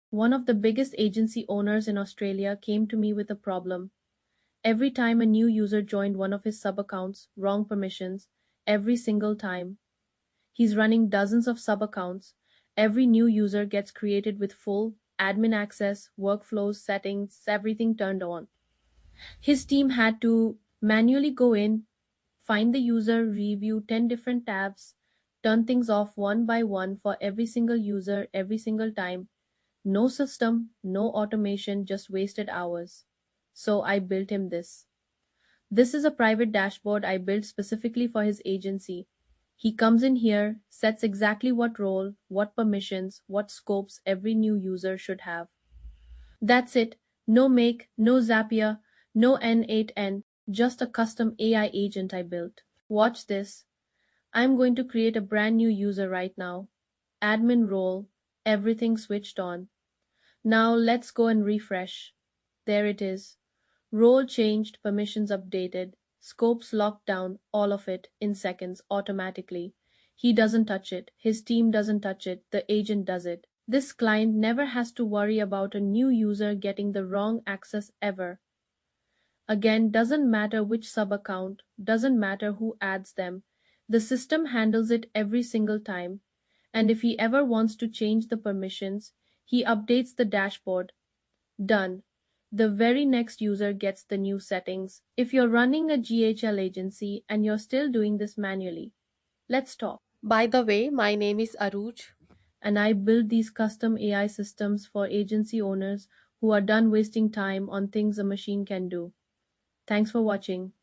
One of the biggest agency owners in Australia came to me with a problem. Every time a new user joined one of his sub-accounts, wrong permissions, every single time. He's running dozens of sub-accounts. Every new user gets created with full admin access, workflows, settings, everything turned on. His team had to manually go in, find the user, review 10 different tabs, turn things off one by one for every single user every single time. No system, no automation, just wasted hours. So I built him this. This is a private dashboard I built specifically for his agency. He comes in here, sets exactly what role, what permissions, what scopes every new user should have. That's it. No make, no Zapier, no N8N, just a custom AI agent I built. Watch this. I'm going to create a brand new user right now. Admin role, everything switched on. Now let's go and refresh. There it is. Role changed, permissions updated, scopes locked down, all of it in seconds automatically. He doesn't touch it, his team doesn't touch it, the agent does it. This client never has to worry about a new user getting the wrong access ever. Again, doesn't matter which sub account, doesn't matter who adds them. The system handles it every single time. And if he ever wants to change the permissions, he updates the dashboard. Done. The very next user gets the new settings. If you're running a GHL agency and you're still doing this manually, let's talk. By the way, my name is Aruj. And I build these custom AI systems for agency owners who are done wasting time on things a machine can do. Thanks for watching.